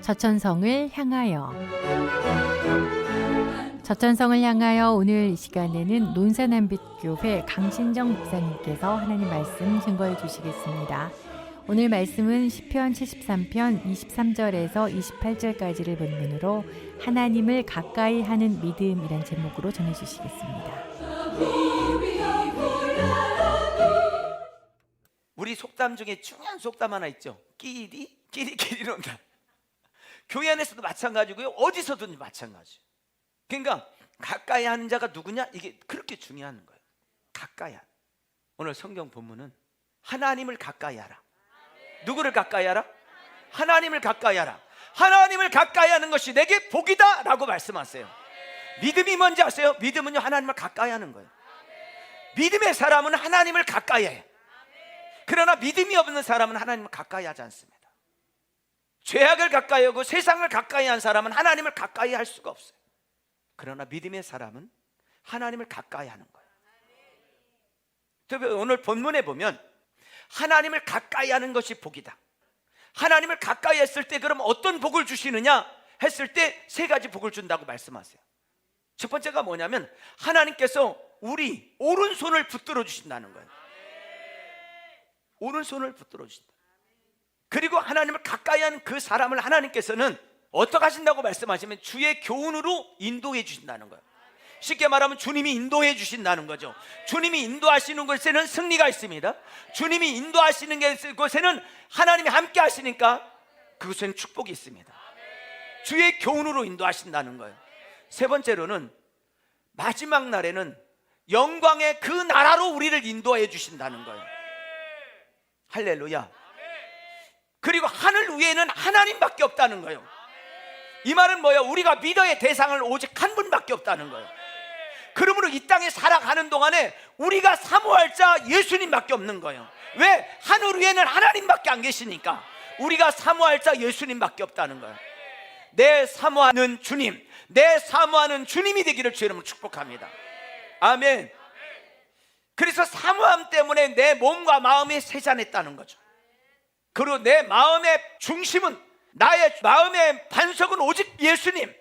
저천성을 향하여. 저천성을 향하여 오늘 이 시간에는 논산한빛교회 강신정 목사님께서 하나님 말씀 증거해 주시겠습니다. 오늘 말씀은 시편 73편 23절에서 28절까지를 본문으로 하나님을 가까이 하는 믿음이란 제목으로 전해 주시겠습니다. 우리 속담 중에 중요한 속담 하나 있죠. 끼리 논다. 교회 안에서도 마찬가지고요, 어디서든 마찬가지. 그러니까 가까이 하는 자가 누구냐, 이게 그렇게 중요한 거예요. 가까이 하는. 오늘 성경 본문은 하나님을 가까이 하라. 누구를 가까이 하라? 하나님을 가까이 하라. 하나님을 가까이 하는 것이 내게 복이다 라고 말씀하세요. 믿음이 뭔지 아세요? 믿음은요, 하나님을 가까이 하는 거예요. 믿음의 사람은 하나님을 가까이 해요. 그러나 믿음이 없는 사람은 하나님을 가까이 하지 않습니다. 죄악을 가까이 하고 세상을 가까이 한 사람은 하나님을 가까이 할 수가 없어요. 그러나 믿음의 사람은 하나님을 가까이 하는 거예요. 특히 오늘 본문에 보면 하나님을 가까이 하는 것이 복이다. 하나님을 가까이 했을 때 그럼 어떤 복을 주시느냐 했을 때 세 가지 복을 준다고 말씀하세요. 첫 번째가 뭐냐면 하나님께서 우리 오른손을 붙들어 주신다는 거예요. 오른손을 붙들어 주신다. 그리고 하나님을 가까이 하는 그 사람을 하나님께서는 어떻게 하신다고 말씀하시면 주의 교훈으로 인도해 주신다는 거예요. 쉽게 말하면 주님이 인도해 주신다는 거죠. 주님이 인도하시는 곳에는 승리가 있습니다. 주님이 인도하시는 곳에는 하나님이 함께 하시니까 그곳에는 축복이 있습니다. 주의 교훈으로 인도하신다는 거예요. 세 번째로는 마지막 날에는 영광의 그 나라로 우리를 인도해 주신다는 거예요. 할렐루야. 그리고 하늘 위에는 하나님밖에 없다는 거예요. 이 말은 뭐예요? 우리가 믿어의 대상을 오직 한 분밖에 없다는 거예요. 그러므로 이 땅에 살아가는 동안에 우리가 사모할 자 예수님밖에 없는 거예요. 왜? 하늘 위에는 하나님밖에 안 계시니까 우리가 사모할 자 예수님밖에 없다는 거예요. 내 사모하는 주님, 내 사모하는 주님이 되기를 주의 이름으로 축복합니다. 아멘. 그래서 사모함 때문에 내 몸과 마음이 세잔했다는 거죠. 그리고 내 마음의 중심은, 나의 마음의 반석은 오직 예수님,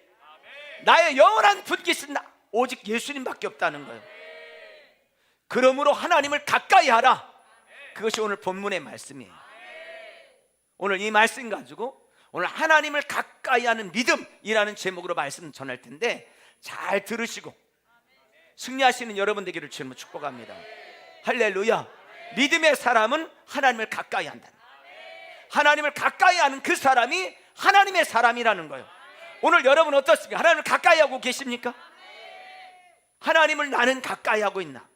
나의 영원한 분깃은 오직 예수님밖에 없다는 거예요. 그러므로 하나님을 가까이 하라. 그것이 오늘 본문의 말씀이에요. 오늘 이 말씀 가지고 오늘 하나님을 가까이 하는 믿음이라는 제목으로 말씀 전할 텐데 잘 들으시고 승리하시는 여러분 되기를 주님으로 축복합니다. 할렐루야. 믿음의 사람은 하나님을 가까이 한다. 하나님을 가까이 하는 그 사람이 하나님의 사람이라는 거예요. 오늘 여러분 어떻습니까? 하나님을 가까이 하고 계십니까? 하나님을 나는 가까이 하고 있나?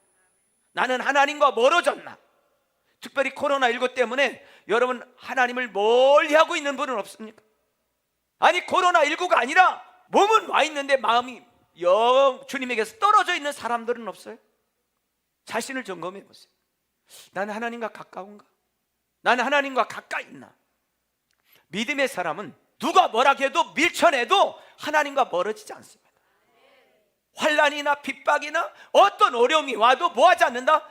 나는 하나님과 멀어졌나? 특별히 코로나19 때문에 여러분 하나님을 멀리 하고 있는 분은 없습니까? 아니 코로나19가 아니라 몸은 와 있는데 마음이 주님에게서 떨어져 있는 사람들은 없어요? 자신을 점검해 보세요. 나는 하나님과 가까운가? 나는 하나님과 가까이 있나? 믿음의 사람은 누가 뭐라 해도 밀쳐내도 하나님과 멀어지지 않습니다. 환난이나 핍박이나 어떤 어려움이 와도 뭐하지 않는다?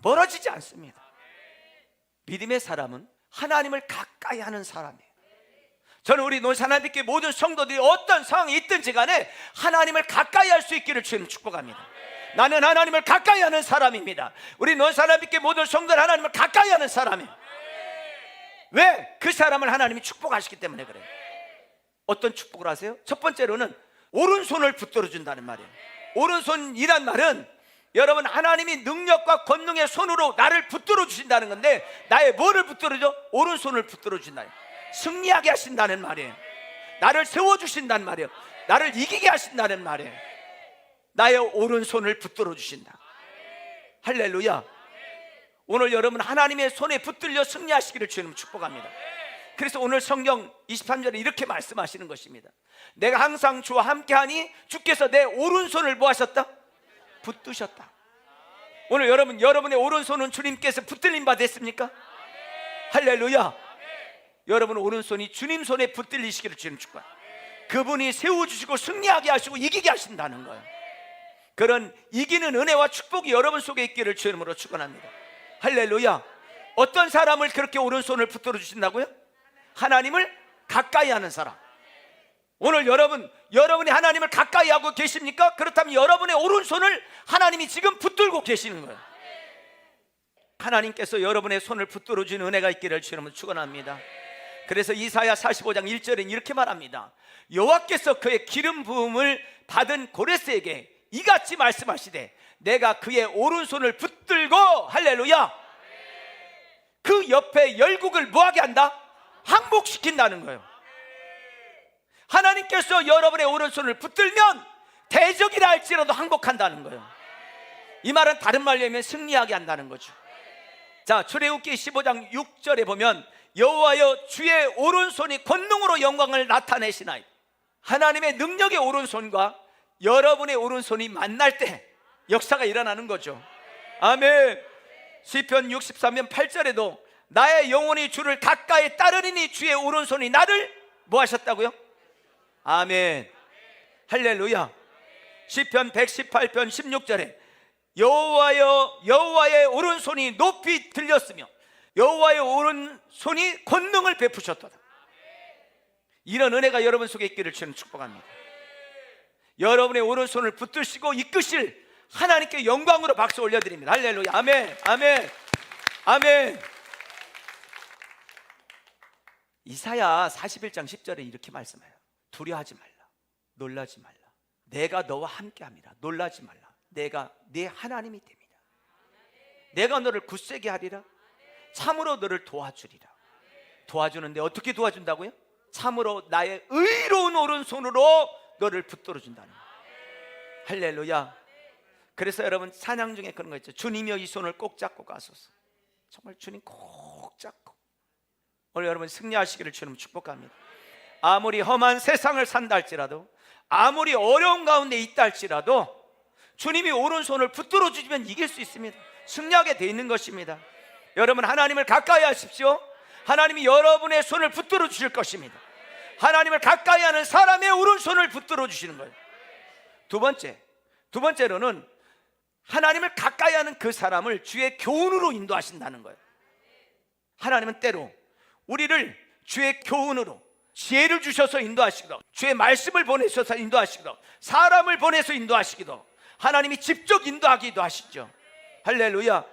멀어지지 않습니다. 믿음의 사람은 하나님을 가까이 하는 사람이에요. 저는 우리 논산한빛교회 모든 성도들이 어떤 상황이 있든지 간에 하나님을 가까이 할 수 있기를 주님 축복합니다. 나는 하나님을 가까이 하는 사람입니다. 우리 논산한빛교회 모든 성도들 하나님을 가까이 하는 사람이에요. 왜? 그 사람을 하나님이 축복하시기 때문에 그래요. 어떤 축복을 하세요? 첫 번째로는 오른손을 붙들어 준다는 말이에요. 오른손이란 말은 여러분 하나님이 능력과 권능의 손으로 나를 붙들어 주신다는 건데 나의 뭐를 붙들어 줘? 오른손을 붙들어 준다. 승리하게 하신다는 말이에요. 나를 세워주신다는 말이에요. 나를 이기게 하신다는 말이에요. 나의 오른손을 붙들어 주신다. 할렐루야. 오늘 여러분 하나님의 손에 붙들려 승리하시기를 주님 축복합니다. 그래서 오늘 성경 23절에 이렇게 말씀하시는 것입니다. 내가 항상 주와 함께하니 주께서 내 오른손을 뭐 하셨다? 붙드셨다. 오늘 여러분의 오른손은 주님께서 붙들림 바 됐습니까? 할렐루야. 여러분 오른손이 주님 손에 붙들리시기를 주님 축복합니다. 그분이 세워주시고 승리하게 하시고 이기게 하신다는 거예요. 그런 이기는 은혜와 축복이 여러분 속에 있기를 주의 이름으로 축원합니다. 할렐루야. 어떤 사람을 그렇게 오른손을 붙들어 주신다고요? 하나님을 가까이 하는 사람, 오늘 여러분이 하나님을 가까이 하고 계십니까? 그렇다면 여러분의 오른손을 하나님이 지금 붙들고 계시는 거예요. 하나님께서 여러분의 손을 붙들어 주는 은혜가 있기를 주님으로 축원합니다. 그래서 이사야 45장 1절에 이렇게 말합니다. 여호와께서 그의 기름 부음을 받은 고레스에게 이같이 말씀하시되 내가 그의 오른손을 붙들고, 할렐루야, 그 옆에 열국을 뭐하게 한다? 항복시킨다는 거예요. 하나님께서 여러분의 오른손을 붙들면 대적이라 할지라도 항복한다는 거예요. 이 말은 다른 말로 하면 승리하게 한다는 거죠. 자, 출애굽기 15장 6절에 보면 여호와여 주의 오른손이 권능으로 영광을 나타내시나이다. 하나님의 능력의 오른손과 여러분의 오른손이 만날 때 역사가 일어나는 거죠. 아멘. 시편 63편 8절에도 나의 영혼이 주를 가까이 따르리니 주의 오른손이 나를 뭐 하셨다고요? 아멘. 할렐루야. 시편 118편 16절에 여호와여 여호와의 오른손이 높이 들렸으며 여호와의 오른손이 권능을 베푸셨도다. 이런 은혜가 여러분 속에 있기를 주님 축복합니다. 여러분의 오른손을 붙드시고 이끄실 하나님께 영광으로 박수 올려드립니다. 할렐루야. 아멘. 아멘. 아멘. 이사야 41장 10절에 이렇게 말씀해요. 두려워하지 말라, 놀라지 말라, 내가 너와 함께함이라. 놀라지 말라, 내가 네 하나님이 됩니다. 내가 너를 굳세게 하리라. 참으로 너를 도와주리라. 도와주는데 어떻게 도와준다고요? 참으로 나의 의로운 오른손으로 너를 붙들어 준다는 거예요. 할렐루야. 그래서 여러분 찬양 중에 그런 거 있죠. 주님이여 이 손을 꼭 잡고 가소서. 정말 주님 꼭 잡고 오늘 여러분 승리하시기를 주님 축복합니다. 아무리 험한 세상을 산다 할지라도, 아무리 어려운 가운데 있다 할지라도 주님이 오른손을 붙들어 주시면 이길 수 있습니다. 승리하게 돼 있는 것입니다. 여러분 하나님을 가까이 하십시오. 하나님이 여러분의 손을 붙들어 주실 것입니다. 하나님을 가까이 하는 사람의 오른손을 붙들어 주시는 거예요. 두 번째로는 하나님을 가까이 하는 그 사람을 주의 교훈으로 인도하신다는 거예요. 하나님은 때로 우리를 주의 교훈으로 지혜를 주셔서 인도하시기도, 주의 말씀을 보내셔서 인도하시기도, 사람을 보내서 인도하시기도, 하나님이 직접 인도하기도 하시죠. 할렐루야.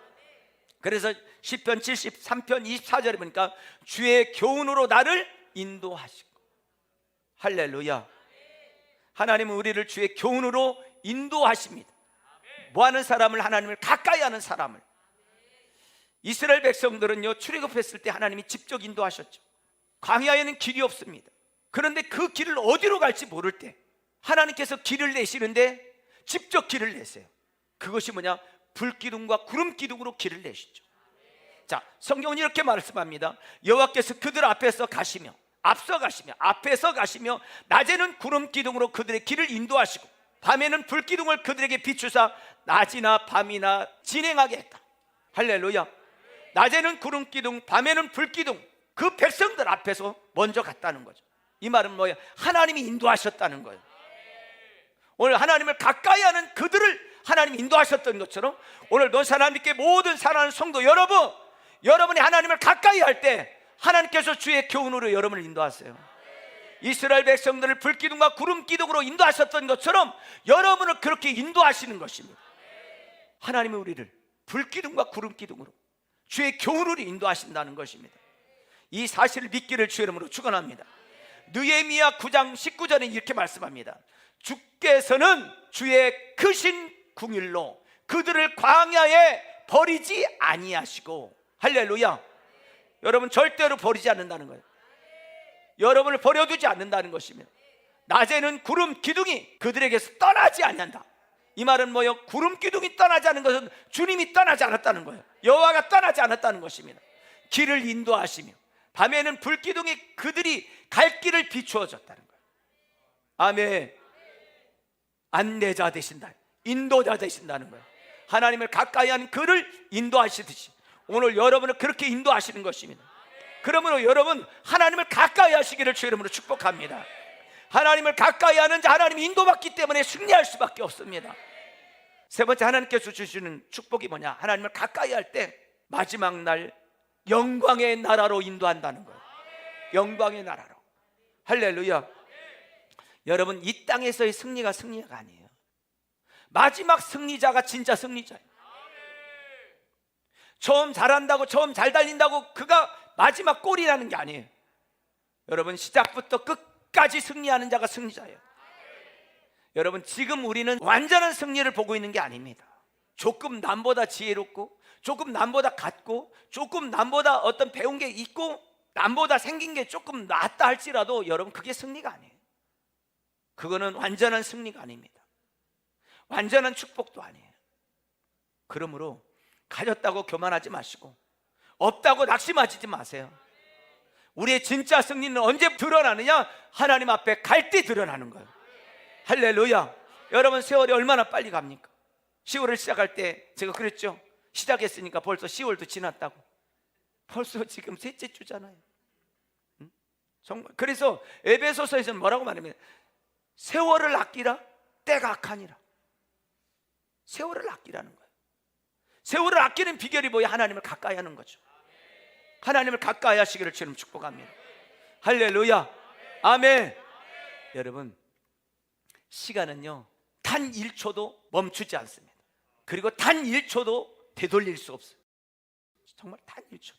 그래서 시편 73편 24절에 보니까 주의 교훈으로 나를 인도하시고, 할렐루야. 하나님은 우리를 주의 교훈으로 인도하십니다. 뭐하는 사람을? 하나님을 가까이 하는 사람을. 이스라엘 백성들은요 출애굽했을 때 하나님이 직접 인도하셨죠. 광야에는 길이 없습니다. 그런데 그 길을 어디로 갈지 모를 때 하나님께서 길을 내시는데 직접 길을 내세요. 그것이 뭐냐? 불기둥과 구름기둥으로 길을 내시죠. 자, 성경은 이렇게 말씀합니다. 여호와께서 그들 앞에서 가시며 앞에서 가시며 낮에는 구름기둥으로 그들의 길을 인도하시고 밤에는 불기둥을 그들에게 비추사 낮이나 밤이나 진행하게 했다. 할렐루야. 낮에는 구름기둥, 밤에는 불기둥, 그 백성들 앞에서 먼저 갔다는 거죠. 이 말은 뭐예요? 하나님이 인도하셨다는 거예요. 오늘 하나님을 가까이 하는 그들을 하나님이 인도하셨던 것처럼 오늘 논산하나님께 모든 사랑하는 성도 여러분이 하나님을 가까이 할 때 하나님께서 주의 교훈으로 여러분을 인도하세요. 이스라엘 백성들을 불기둥과 구름기둥으로 인도하셨던 것처럼 여러분을 그렇게 인도하시는 것입니다. 하나님은 우리를 불기둥과 구름기둥으로 주의 교훈으로 인도하신다는 것입니다. 이 사실을 믿기를 주의 이름으로 축원합니다. 느헤미야 9장 19절에 이렇게 말씀합니다. 주께서는 주의 크신 궁일로 그들을 광야에 버리지 아니하시고, 할렐루야. 여러분 절대로 버리지 않는다는 거예요. 여러분을 버려두지 않는다는 것입니다. 낮에는 구름 기둥이 그들에게서 떠나지 않는다. 이 말은 뭐예요? 구름 기둥이 떠나지 않은 것은 주님이 떠나지 않았다는 거예요. 여호와가 떠나지 않았다는 것입니다. 길을 인도하시며 밤에는 불기둥이 그들이 갈 길을 비추어 줬다는 거예요. 아멘. 안내자 되신다, 인도자 되신다는 거예요. 하나님을 가까이 하는 그를 인도하시듯이 오늘 여러분을 그렇게 인도하시는 것입니다. 그러므로 여러분 하나님을 가까이 하시기를 주의 이름으로 축복합니다. 하나님을 가까이 하는 자 하나님이 인도받기 때문에 승리할 수밖에 없습니다. 세 번째, 하나님께서 주시는 축복이 뭐냐? 하나님을 가까이 할 때 마지막 날 영광의 나라로 인도한다는 거예요. 영광의 나라로. 할렐루야. 여러분, 이 땅에서의 승리가 승리가 아니에요. 마지막 승리자가 진짜 승리자예요. 처음 잘한다고, 처음 잘 달린다고 그가 마지막 골이라는 게 아니에요. 여러분, 시작부터 끝까지 승리하는 자가 승리자예요. 여러분, 지금 우리는 완전한 승리를 보고 있는 게 아닙니다. 조금 남보다 지혜롭고, 조금 남보다 같고, 조금 남보다 어떤 배운 게 있고, 남보다 생긴 게 조금 낫다 할지라도 여러분, 그게 승리가 아니에요. 그거는 완전한 승리가 아닙니다. 완전한 축복도 아니에요. 그러므로 가졌다고 교만하지 마시고, 없다고 낙심하지 마세요. 우리의 진짜 승리는 언제 드러나느냐? 하나님 앞에 갈 때 드러나는 거예요. 할렐루야. 여러분, 세월이 얼마나 빨리 갑니까? 10월을 시작할 때 제가 그랬죠. 시작했으니까 벌써 10월도 지났다고. 벌써 지금 셋째 주잖아요. 응? 정말. 그래서 에베소서에서는 뭐라고 말하면, 세월을 아끼라, 때가 악하니라. 세월을 아끼라는 거예요. 세월을 아끼는 비결이 뭐야? 하나님을 가까이 하는 거죠. 하나님을 가까이 하시기를 주님 축복합니다. 할렐루야. 아멘. 여러분, 시간은요 단 1초도 멈추지 않습니다. 그리고 단 1초도 되돌릴 수 없어요. 정말 단 1초도.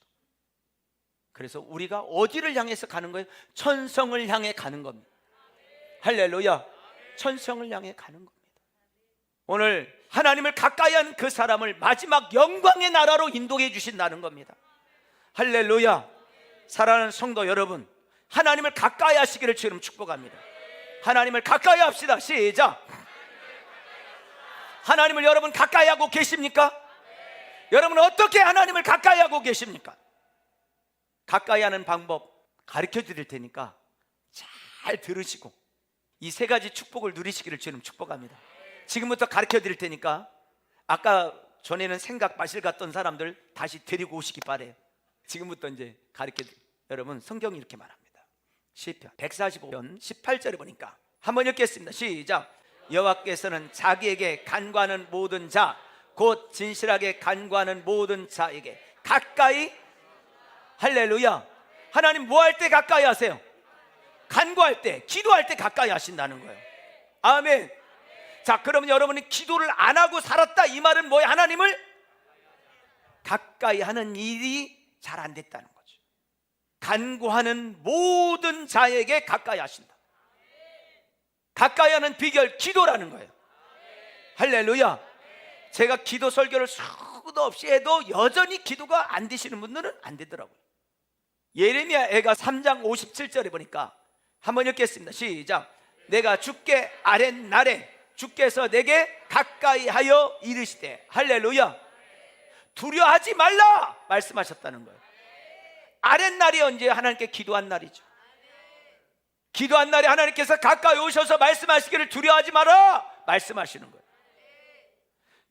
그래서 우리가 어디를 향해서 가는 거예요? 천성을 향해 가는 겁니다. 할렐루야. 천성을 향해 가는 겁니다. 오늘 하나님을 가까이 한 그 사람을 마지막 영광의 나라로 인도해 주신다는 겁니다. 할렐루야. 사랑하는 성도 여러분, 하나님을 가까이 하시기를 주님 축복합니다. 하나님을 가까이 합시다. 시작. 하나님을 여러분 가까이 하고 계십니까? 여러분, 어떻게 하나님을 가까이 하고 계십니까? 가까이 하는 방법 가르쳐 드릴 테니까 잘 들으시고 이 세 가지 축복을 누리시기를 주님 축복합니다. 지금부터 가르쳐 드릴 테니까 아까 전에는 생각 마실 갔던 사람들 다시 데리고 오시기 바래요. 지금부터 이제 가르쳐 드릴. 여러분, 성경이 이렇게 말합니다. 시편 145편 18절에 보니까 한번 읽겠습니다. 시작. 여호와께서는 자기에게 간구하는 모든 자, 곧 진실하게 간구하는 모든 자에게 가까이. 할렐루야. 하나님 뭐 할 때 가까이 하세요? 간구할 때, 기도할 때 가까이 하신다는 거예요. 아멘. 자, 그러면 여러분이 기도를 안 하고 살았다, 이 말은 뭐예요? 하나님을 가까이 하는 일이 잘 안 됐다는 거죠. 간구하는 모든 자에게 가까이 하신다. 가까이 하는 비결, 기도라는 거예요. 할렐루야. 제가 기도 설교를 수도 없이 해도 여전히 기도가 안 되시는 분들은 안 되더라고요. 예레미야 애가 3장 57절에 보니까 한번 읽겠습니다. 시작. 내가 주께 아랫날에 주께서 내게 가까이 하여 이르시되. 할렐루야. 두려워하지 말라 말씀하셨다는 거예요. 아랫날이 언제? 하나님께 기도한 날이죠. 기도한 날에 하나님께서 가까이 오셔서 말씀하시기를 두려워하지 마라 말씀하시는 거예요.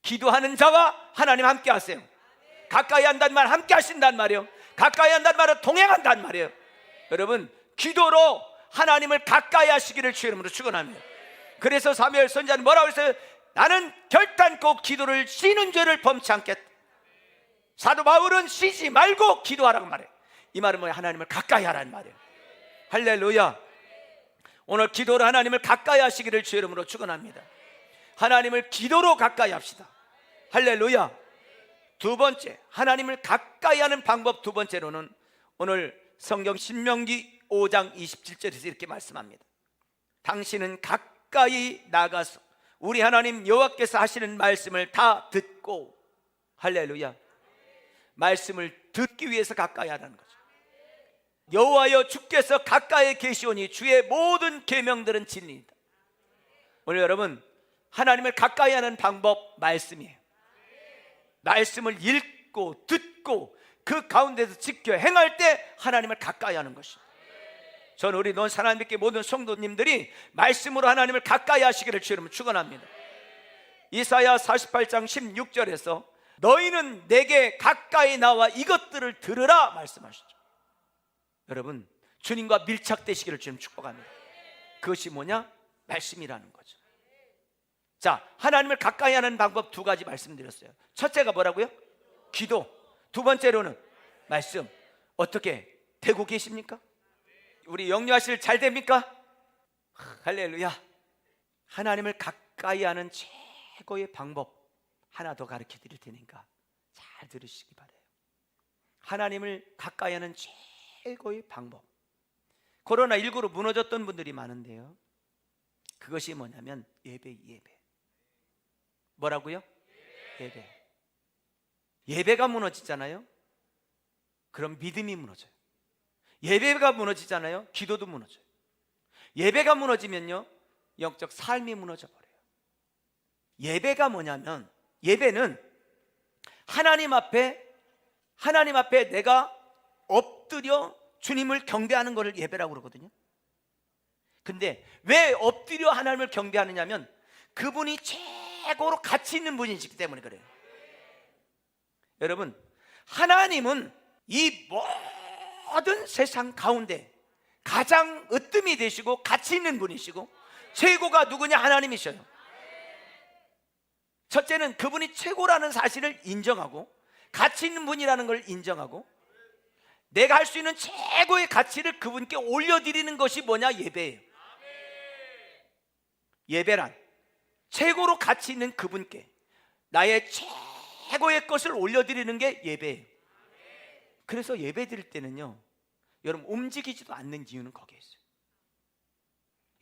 기도하는 자와 하나님 함께 하세요. 가까이 한다는 말 함께 하신단 말이에요. 가까이 한다는 말은 동행한단 말이에요. 여러분, 기도로 하나님을 가까이 하시기를 주의 이름으로 축원합니다. 그래서 사무엘 선지자는 뭐라고 했어요? 나는 결단코 기도를 쉬는 죄를 범치 않겠다. 사도 바울은 쉬지 말고 기도하라고 말해요. 이 말은 뭐예요? 하나님을 가까이 하라는 말이에요. 할렐루야. 오늘 기도로 하나님을 가까이 하시기를 주의 이름으로 축원합니다. 하나님을 기도로 가까이 합시다. 할렐루야. 두 번째, 하나님을 가까이 하는 방법 두 번째로는 오늘 성경 신명기 5장 27절에서 이렇게 말씀합니다. 당신은 가까이 나가서 우리 하나님 여호와께서 하시는 말씀을 다 듣고. 할렐루야. 말씀을 듣기 위해서 가까이 하라는 거죠. 여호와여 주께서 가까이 계시오니 주의 모든 계명들은 진리이다. 오늘 여러분, 하나님을 가까이 하는 방법 말씀이에요. 말씀을 읽고 듣고 그 가운데서 지켜 행할 때 하나님을 가까이 하는 것입니다. 저는 우리 논산하나님께 모든 성도님들이 말씀으로 하나님을 가까이 하시기를 주님 축원합니다. 이사야 48장 16절에서 너희는 내게 가까이 나와 이것들을 들으라 말씀하시죠. 여러분, 주님과 밀착되시기를 주님 축복합니다. 그것이 뭐냐? 말씀이라는 거죠. 자, 하나님을 가까이 하는 방법 두 가지 말씀드렸어요. 첫째가 뭐라고요? 기도. 두 번째로는 말씀. 어떻게 되고 계십니까? 우리 영유아실 잘 됩니까? 할렐루야. 하나님을 가까이 하는 최고의 방법 하나 더 가르쳐 드릴 테니까 잘 들으시기 바래요. 하나님을 가까이 하는 최고의 방법. 코로나19로 무너졌던 분들이 많은데요, 그것이 뭐냐면 예배. 뭐라고요? 예배. 예배가 무너지잖아요, 그럼 믿음이 무너져요. 예배가 무너지잖아요, 기도도 무너져요. 예배가 무너지면요, 영적 삶이 무너져 버려요. 예배가 뭐냐면, 예배는 하나님 앞에 내가 엎드려 주님을 경배하는 것을 예배라고 그러거든요. 근데 왜 엎드려 하나님을 경배하느냐면 그분이 최고로 가치 있는 분이시기 때문에 그래요. 여러분, 하나님은 이 모든 세상 가운데 가장 으뜸이 되시고 가치 있는 분이시고 최고가 누구냐? 하나님이셔요. 첫째는 그분이 최고라는 사실을 인정하고 가치 있는 분이라는 걸 인정하고 내가 할 수 있는 최고의 가치를 그분께 올려드리는 것이 뭐냐? 예배예요. 예배란 최고로 가치 있는 그분께 나의 최고의 것을 올려드리는 게 예배예요. 그래서 예배 드릴 때는요, 여러분 움직이지도 않는 이유는 거기에 있어요.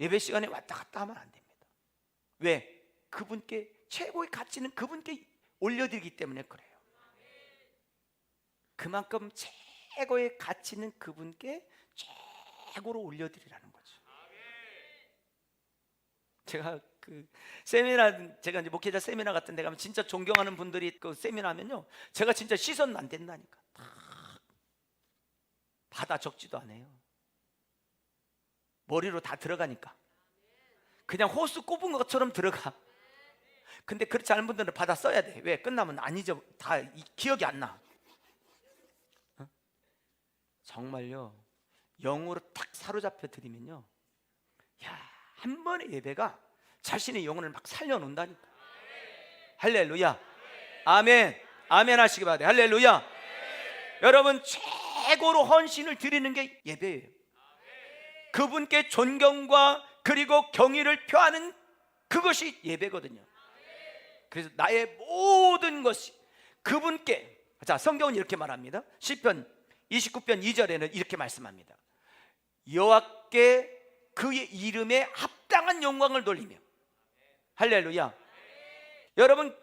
예배 시간에 왔다 갔다 하면 안 됩니다. 왜? 그분께 최고의 가치는 그분께 올려드리기 때문에 그래요. 그만큼 최고의 가치는 그분께 최고로 올려드리라는 거죠. 제가 제가 이제 목회자 세미나 같은 데 가면 진짜 존경하는 분들이 그 세미나 하면요, 제가 진짜 시선 안 된다니까. 다 받아 적지도 않아요. 머리로 다 들어가니까 그냥 호수 꼽은 것처럼 들어가. 근데 그렇지 않은 분들은 받아 써야 돼. 왜? 끝나면 안 잊어, 다 기억이 안 나. 정말요, 영으로 탁 사로잡혀 드리면요, 한 번의 예배가 자신의 영혼을 막 살려놓는다니까. 할렐루야. 아멘. 아멘 하시기 바랍니다. 할렐루야. 여러분, 최고로 헌신을 드리는 게 예배예요. 그분께 존경과 그리고 경의를 표하는 그것이 예배거든요. 그래서 나의 모든 것이 그분께, 자, 성경은 이렇게 말합니다. 시편 29편 2절에는 이렇게 말씀합니다. 여호와께 그의 이름에 합당한 영광을 돌리며. 할렐루야. 여러분,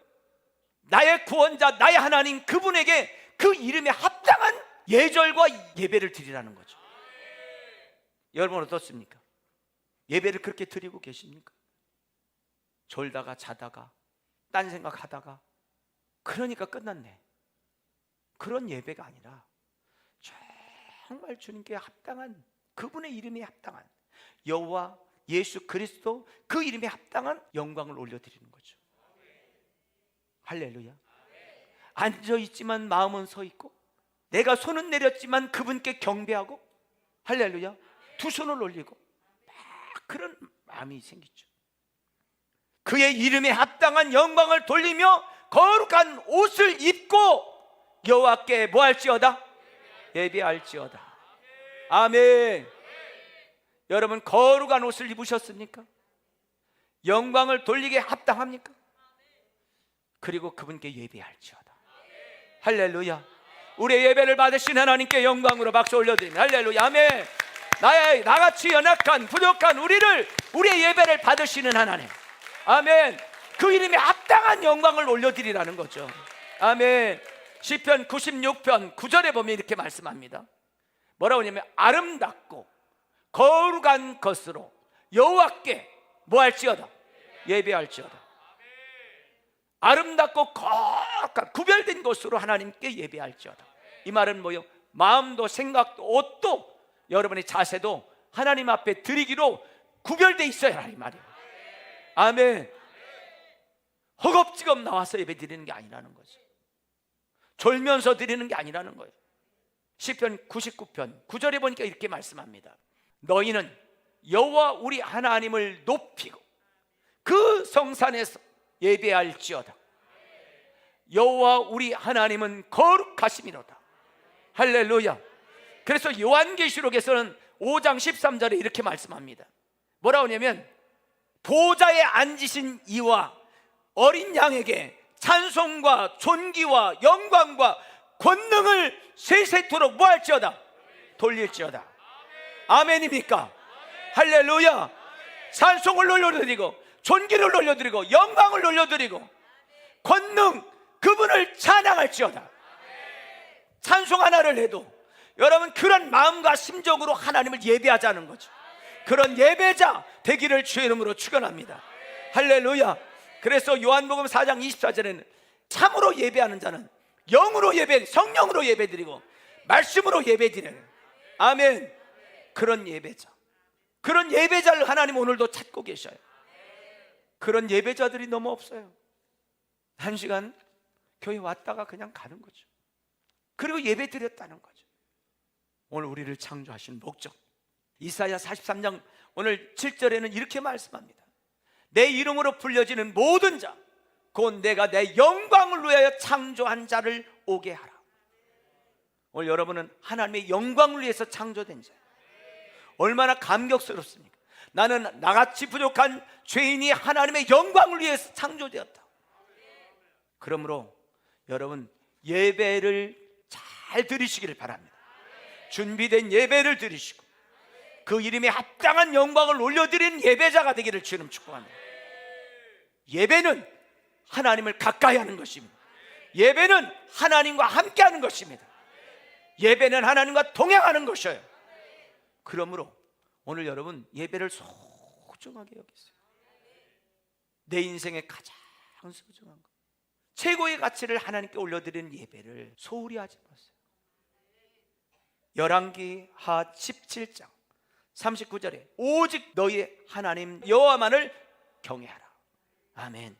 나의 구원자, 나의 하나님, 그분에게 그 이름에 합당한 예절과 예배를 드리라는 거죠. 여러분 어떻습니까? 예배를 그렇게 드리고 계십니까? 졸다가 자다가 딴 생각하다가 그러니까 끝났네, 그런 예배가 아니라 정말 주님께 합당한, 그분의 이름에 합당한, 여호와 예수 그리스도 그 이름에 합당한 영광을 올려드리는 거죠. 할렐루야. 앉아있지만 마음은 서있고 내가 손은 내렸지만 그분께 경배하고, 할렐루야, 두 손을 올리고 막 그런 마음이 생기죠. 그의 이름에 합당한 영광을 돌리며 거룩한 옷을 입고 여호와께 뭐 할지어다? 예배할지어다. 아멘. 여러분, 거룩한 옷을 입으셨습니까? 영광을 돌리게 합당합니까? 그리고 그분께 예배할지어다. 할렐루야. 우리의 예배를 받으신 하나님께 영광으로 박수 올려드립니다. 할렐루야. 아멘. 나같이 연약한 부족한 우리의 예배를 받으시는 하나님, 아멘, 그 이름에 합당한 영광을 올려드리라는 거죠. 아멘. 시편 96편 9절에 보면 이렇게 말씀합니다. 뭐라고 하냐면 아름답고 거룩한 것으로 여호와께 뭐 할지어다? 예배할지어다. 아름답고 거룩한 구별된 것으로 하나님께 예배할지어다. 이 말은 뭐요? 마음도 생각도 옷도 여러분의 자세도 하나님 앞에 드리기로 구별되어 있어야 할 말이에요. 아멘. 허겁지겁 나와서 예배 드리는 게 아니라는 거죠. 졸면서 드리는 게 아니라는 거예요. 시편 99편 9절에 보니까 이렇게 말씀합니다. 너희는 여호와 우리 하나님을 높이고 그 성산에서 예배할지어다. 여호와 우리 하나님은 거룩하심이로다. 할렐루야. 그래서 요한계시록에서는 5장 13절에 이렇게 말씀합니다. 뭐라고 하냐면 보좌에 앉으신 이와 어린 양에게 찬송과 존귀와 영광과 권능을 세세토록 뭐할지어다? 돌릴지어다. 아멘입니까? 할렐루야. 찬송을 올려드리고 존귀를 올려드리고 영광을 올려드리고 권능 그분을 찬양할지어다. 찬송 하나를 해도 여러분 그런 마음과 심정으로 하나님을 예배하자는 거죠. 그런 예배자 되기를 주의 이름으로 축원합니다. 할렐루야. 그래서 요한복음 4장 24절에는 참으로 예배하는 자는 영으로 예배, 성령으로 예배드리고 말씀으로 예배드려요. 아멘. 그런 예배자, 그런 예배자를 하나님 오늘도 찾고 계셔요. 그런 예배자들이 너무 없어요. 한 시간 교회 왔다가 그냥 가는 거죠. 그리고 예배 드렸다는 거죠. 오늘 우리를 창조하신 목적, 이사야 43장 오늘 7절에는 이렇게 말씀합니다. 내 이름으로 불려지는 모든 자 곧 내가 내 영광을 위하여 창조한 자를 오게 하라. 오늘 여러분은 하나님의 영광을 위해서 창조된 자예요. 얼마나 감격스럽습니까? 나는 나같이 부족한 죄인이 하나님의 영광을 위해서 창조되었다. 그러므로 여러분 예배를 잘 드리시기를 바랍니다. 준비된 예배를 드리시고 그 이름에 합당한 영광을 올려드리는 예배자가 되기를 주님 축복합니다. 예배는 하나님을 가까이 하는 것입니다. 예배는 하나님과 함께 하는 것입니다. 예배는 하나님과 동행하는 것이에요. 그러므로 오늘 여러분 예배를 소중하게 여기세요. 내 인생의 가장 소중한 것, 최고의 가치를 하나님께 올려드리는 예배를 소홀히 하지 마세요. 열왕기하 17장 39절에 오직 너희 하나님 여호와만을 경외하라. 아멘.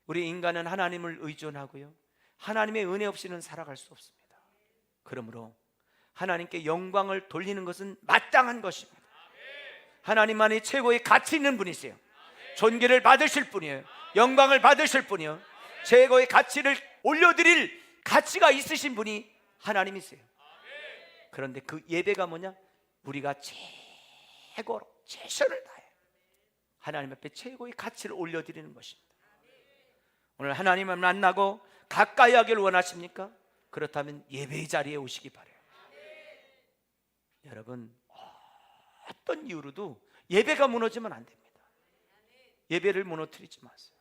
우리 인간은 하나님을 의존하고요, 하나님의 은혜 없이는 살아갈 수 없습니다. 그러므로 하나님께 영광을 돌리는 것은 마땅한 것입니다. 하나님만이 최고의 가치 있는 분이세요. 존귀를 받으실 분이에요. 영광을 받으실 분이요, 최고의 가치를 올려드릴 가치가 있으신 분이 하나님이세요. 그런데 그 예배가 뭐냐? 우리가 최고로 최선을 다해 하나님 앞에 최고의 가치를 올려드리는 것입니다. 오늘 하나님을 만나고 가까이 하기를 원하십니까? 그렇다면 예배의 자리에 오시기 바라요. 여러분 어떤 이유로도 예배가 무너지면 안 됩니다. 예배를 무너뜨리지 마세요.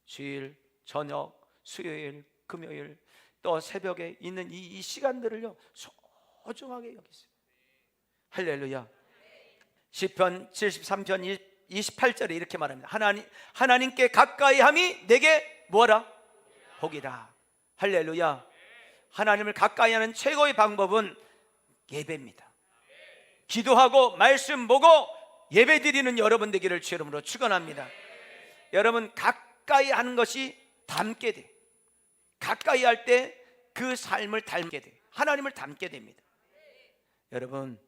주일, 저녁, 수요일, 금요일 또 새벽에 있는 이 시간들을요 소중하게 여기세요. 할렐루야. 시편 73편 28절에 이렇게 말합니다. 하나님께 가까이함이 내게 뭐라? 복이라. 할렐루야. 하나님을 가까이 하는 최고의 방법은 예배입니다. 기도하고 말씀 보고 예배 드리는 여러분 되기를 주의 이름으로 축원합니다. 여러분 가까이 하는 것이 닮게 돼. 가까이 할 때 그 삶을 닮게 돼. 하나님을 닮게 됩니다. 여러분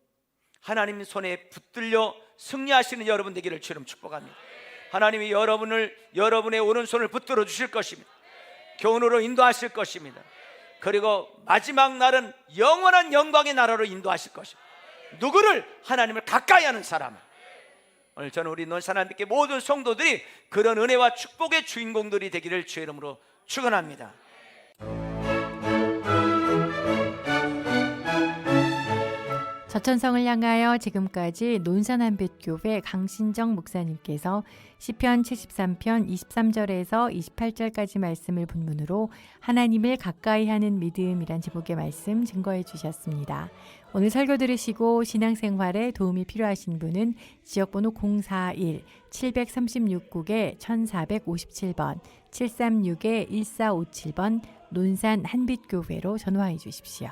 하나님 손에 붙들려 승리하시는 여러분 되기를 주님 축복합니다. 하나님이 여러분의 오른손을 붙들어 주실 것입니다. 교훈으로 인도하실 것입니다. 그리고 마지막 날은 영원한 영광의 나라로 인도하실 것입니다. 누구를? 하나님을 가까이 하는 사람. 오늘 저는 우리 논산함께 모든 성도들이 그런 은혜와 축복의 주인공들이 되기를 주의 이름으로 축원합니다. 저천성을 향하여 지금까지 논산한빛교회 강신정 목사님께서 시편 73편 23절에서 28절까지 말씀을 본문으로 하나님을 가까이 하는 믿음이란 제목의 말씀 증거해 주셨습니다. 오늘 설교 들으시고 신앙생활에 도움이 필요하신 분은 지역번호 041-736국에 1457번 736-1457번 논산 한빛교회로 전화해 주십시오.